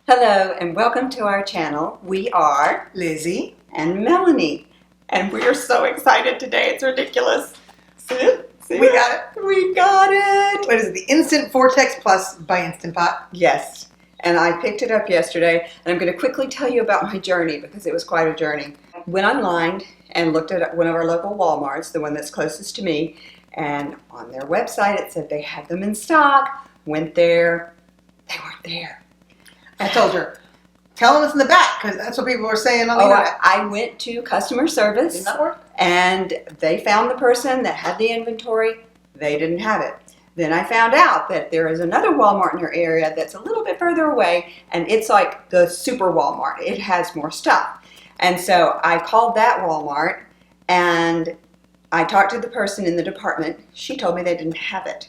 Hello and welcome to our channel. We are Lizzie and Melanie, and we are so excited today. It's ridiculous. See it? We got it. We got it. What is it? The Instant Vortex Plus by Instant Pot. Yes. And I picked it up yesterday, and I'm going to quickly tell you about my journey because it was quite a journey. I went online and looked at one of our local Walmarts, the one that's closest to me, and on their website it said they had them in stock. Went there. They weren't there. I told her, tell them it's in the back, because that's what people were saying on the internet. I went to customer service. Did not work? And they found the person that had the inventory. They didn't have it. Then I found out that there is another Walmart in our area that's a little bit further away, and it's like the super Walmart. It has more stuff. And so I called that Walmart, and I talked to the person in the department. She told me they didn't have it.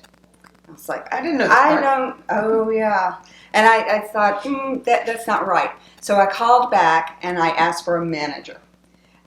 I was like, I didn't know that. Oh yeah. And I thought, that's not right. So I called back and I asked for a manager.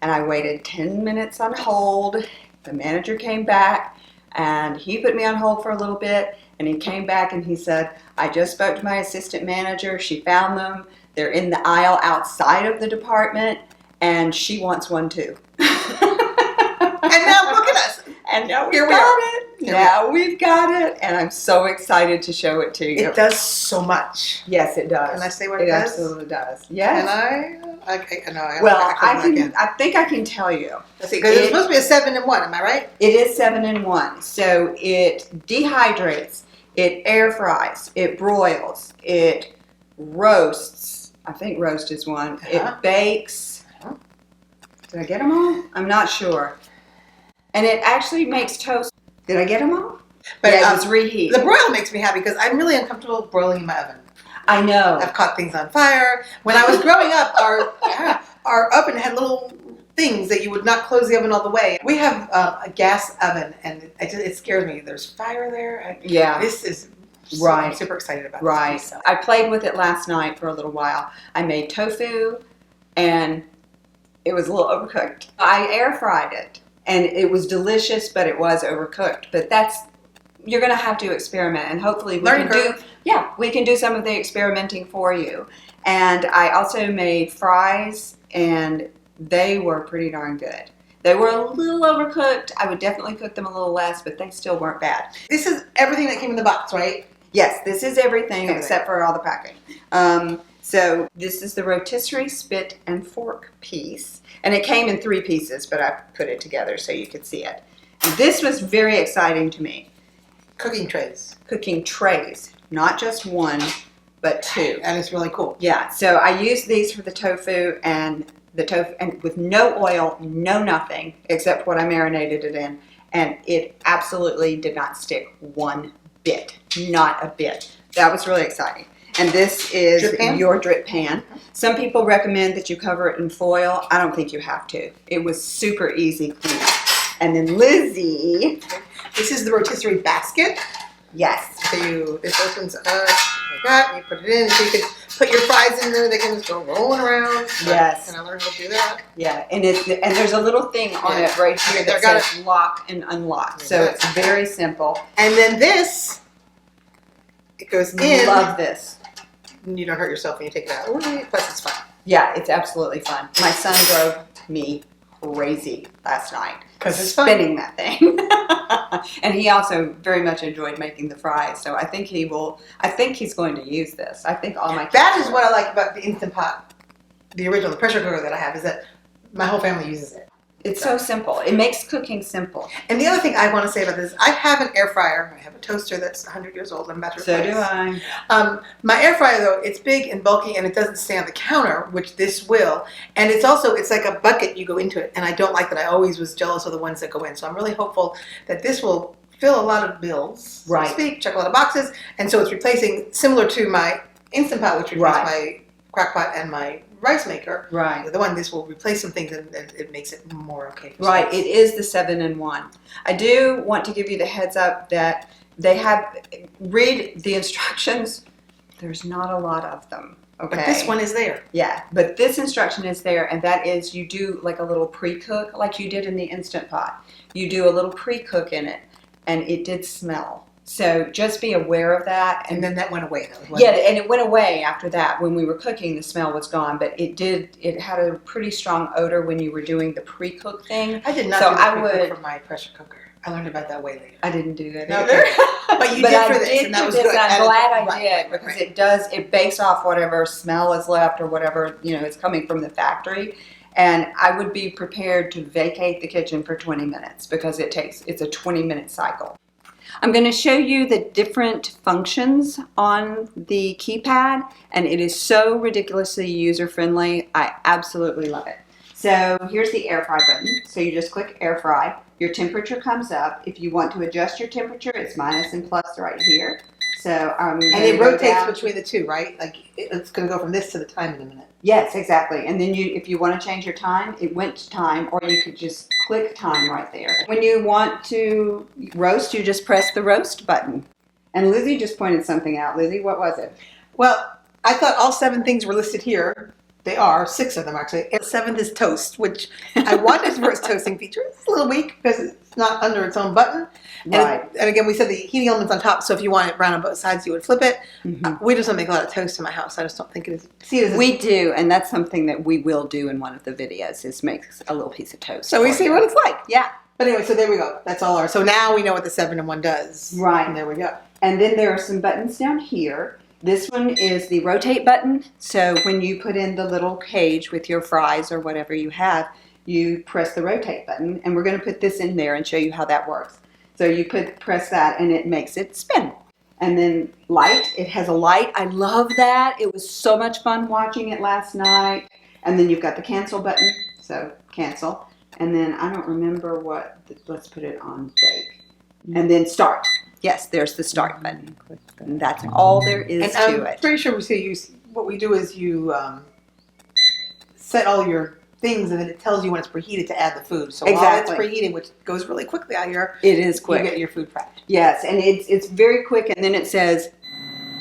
And I waited 10 minutes on hold. The manager came back and he put me on hold for a little bit. And he came back and he said, I just spoke to my assistant manager. She found them. They're in the aisle outside of the department. And she wants one too. And now look at us. And now we've got it. Now we've got it. And I'm so excited to show it to you. It does so much. Yes, it does. Can I say what it does? It absolutely does. Yes. Can I? Okay, no. I think I can tell you. Let's see, because it's supposed to be a 7-in-1. Am I right? It is 7-in-1. So it dehydrates, it air fries, it broils, it roasts. I think roast is one. It bakes. Did I get them all? I'm not sure. And it actually makes toast. Did I get them all? But yeah, it was reheat. The broil makes me happy because I'm really uncomfortable broiling in my oven. I know. I've caught things on fire. When I was growing up, our oven had little things that you would not close the oven all the way. We have a gas oven, and it scares me. There's fire there. This is right. I'm super excited about right. this. I played with it last night for a little while. I made tofu, and it was a little overcooked. I air fried it, and it was delicious, but it was overcooked. But you're going to have to experiment, and hopefully we can do some of the experimenting for you. And I also made fries, and they were pretty darn good. They were a little overcooked. I would definitely cook them a little less, but they still weren't bad. This is everything that came in the box, right? Yes, this is everything except for all the packing. So this is the rotisserie spit and fork piece. And it came in 3 pieces, but I put it together so you could see it. And this was very exciting to me. Cooking trays. Cooking trays. Not just one, but 2. And it's really cool. Yeah, so I used these for the tofu and with no oil, no nothing, except what I marinated it in. And it absolutely did not stick one bit. Not a bit. That was really exciting. And this is your drip pan. Some people recommend that you cover it in foil. I don't think you have to. It was super easy clean. And then Lizzie. This is the rotisserie basket. Yes. So this opens up like that. You put it in so you can put your fries in there. They can just go rolling around. Yes. Can I learn how to do that? Yeah. And there's a little thing on it right here that says lock and unlock. So it's very simple. And then this, it goes in. Love this. You don't hurt yourself when you take it out. Plus it's fun. Yeah, it's absolutely fun. My son drove me crazy last night. Because it's fun. Spinning that thing. And he also very much enjoyed making the fries. So I think he's going to use this. I think all my kids That is what I like about the Instant Pot, the original, the pressure cooker that I have, is that my whole family uses it. It's so simple. It makes cooking simple. And the other thing I want to say about this, I have an air fryer. I have a toaster that's 100 years old. I'm about to replace. So do I. My air fryer, though, it's big and bulky, and it doesn't stay on the counter, which this will. And it's like a bucket you go into it. And I don't like that. I always was jealous of the ones that go in. So I'm really hopeful that this will fill a lot of bills, so to speak, check a lot of boxes. And so it's replacing, similar to my Instant Pot, which replaced my crock pot and my rice maker. Right. This will replace some things, and it makes it more okay for space. It is the 7-in-1. I do want to give you the heads up that read the instructions. There's not a lot of them. Okay. But this one is there. Yeah, but this instruction is there, and that is you do like a little pre-cook, like you did in the Instant Pot. You do a little pre-cook in it, and it did smell. So just be aware of that. And then that went away though. Yeah, and it went away after that. When we were cooking, the smell was gone, but it had a pretty strong odor when you were doing the pre-cook thing. I did not do the pre-cook for my pressure cooker. I learned about that way later. I didn't do that No, either. but you did for this, and that was good. And I'm glad I did, Right. because it bakes off whatever smell is left or whatever, is coming from the factory. And I would be prepared to vacate the kitchen for 20 minutes because it's a 20-minute cycle. I'm going to show you the different functions on the keypad, and it is so ridiculously user-friendly. I absolutely love it. So here's the air fry button. So you just click air fry. Your temperature comes up. If you want to adjust your temperature, it's minus and plus right here. So and it rotates between the two, right? Like it's going to go from this to the time in a minute. Yes, exactly. And then if you want to change your time, it went to time, or you could just click time right there. When you want to roast, you just press the roast button. And Lizzie just pointed something out. Lizzie, what was it? Well, I thought all 7 things were listed here. They are 6 of them actually. And the 7th is toast, which I wanted for its toasting feature. It's a little weak because it's not under its own button. Right. And again, we said the heating element's on top, so if you want it brown on both sides, you would flip it. Mm-hmm. We just don't make a lot of toast in my house. I just don't think it is. We do, and that's something that we will do in one of the videos, is make a little piece of toast. So we see what it's like. Yeah. But anyway, so there we go. That's all so now we know what the 7 and 1 does. Right. And there we go. And then there are some buttons down here. This one is the rotate button. So when you put in the little cage with your fries or whatever you have, you press the rotate button. And we're going to put this in there and show you how that works. So you press that and it makes it spin. And then light, it has a light. I love that. It was so much fun watching it last night. And then you've got the cancel button. So cancel. And then I don't remember let's put it on bake. And then start. Yes, there's the start button. And that's all there is to it. I'm pretty sure what we do is you set all your things, and then it tells you when it's preheated to add the food. So while it's preheating, which goes really quickly out here, it is quick. You get your food prepped. Yes, and it's very quick, and then it says,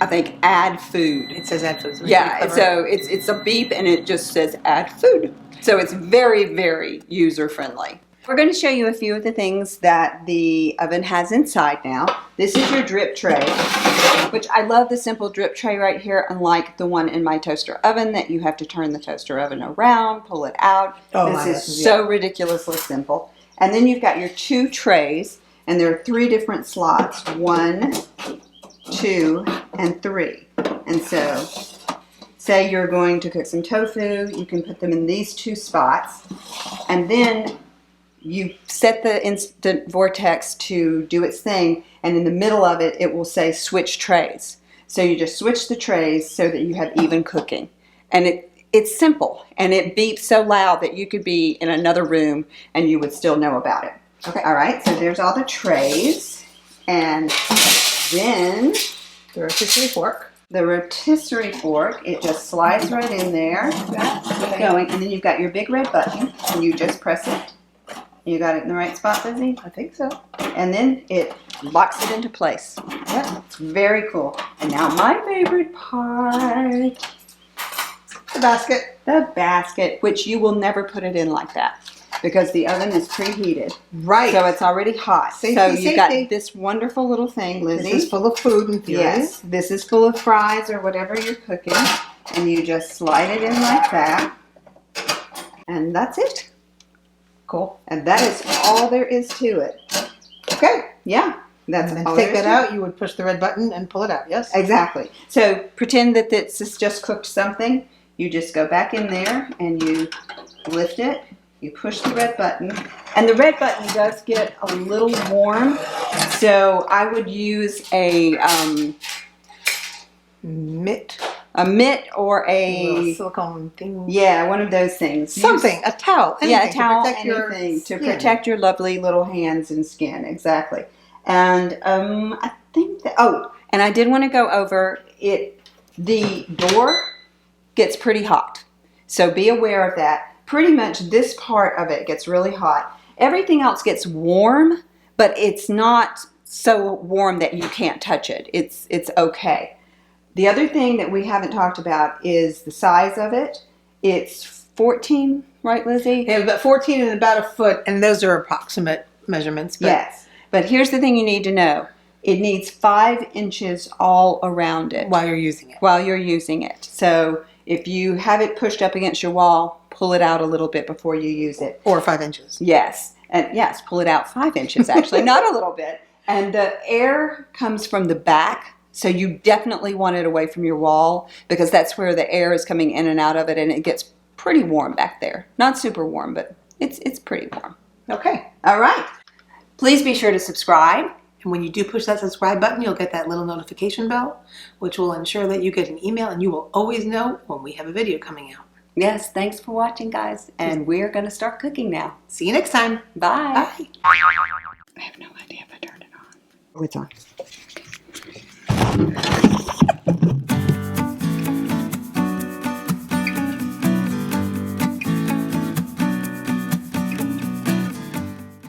I think, add food. It says add food. So yeah, so it's a beep, and it just says add food. So it's very, very user-friendly. We're going to show you a few of the things that the oven has inside now. This is your drip tray, which I love the simple drip tray right here, unlike the one in my toaster oven that you have to turn the toaster oven around, pull it out. This is so ridiculously simple. And then you've got your 2 trays, and there are 3 different slots, 1, 2, and 3. And so, say you're going to cook some tofu, you can put them in these 2 spots, and then you set the Instant Vortex to do its thing, and in the middle of it, it will say switch trays. So you just switch the trays so that you have even cooking. And it's simple, and it beeps so loud that you could be in another room and you would still know about it. Okay, all right, so there's all the trays. And then the rotisserie fork. The rotisserie fork, it just slides right in there. Keep going, and then you've got your big red button, and you just press it. You got it in the right spot, Lizzie? I think so. And then it locks it into place. Yep, it's very cool. And now my favorite part. The basket. The basket, which you will never put it in like that because the oven is preheated. Right. So it's already hot. Safety, so you've got safety. this wonderful little thing, Lizzie. This is full of food and theory. Yes, this is full of fries or whatever you're cooking. And you just slide it in like that. And that's it. Cool. And that is all there is to it. Okay. Yeah. That's And then all take there is that to out, you would push the red button and pull it out, yes? Exactly. So pretend that this is just cooked something. You just go back in there and you lift it. You push the red button. And the red button does get a little warm. So I would use a mitt or a silicone thing. Yeah, one of those things. Something, a towel. Yeah, a towel, anything to protect your lovely little hands and skin. Exactly. And I think that, and I did want to go over it. The door gets pretty hot. So be aware of that. Pretty much this part of it gets really hot. Everything else gets warm, but it's not so warm that you can't touch it. It's okay. The other thing that we haven't talked about is the size of it. It's 14, right, Lizzie? Yeah, about 14 and about a foot, and those are approximate measurements. But yes. But here's the thing you need to know. It needs 5 inches all around it While you're using it. while you're using it. So if you have it pushed up against your wall, pull it out a little bit before you use it. Or 5 inches. Yes. And yes, pull it out 5 inches actually, not a little bit. And the air comes from the back. So you definitely want it away from your wall because that's where the air is coming in and out of it, and it gets pretty warm back there. Not super warm, but it's pretty warm. Okay. All right. Please be sure to subscribe. And when you do push that subscribe button, you'll get that little notification bell, which will ensure that you get an email and you will always know when we have a video coming out. Yes, thanks for watching, guys. And we're going to start cooking now. See you next time. Bye. Bye. I have no idea if I turned it on. Oh, it's on.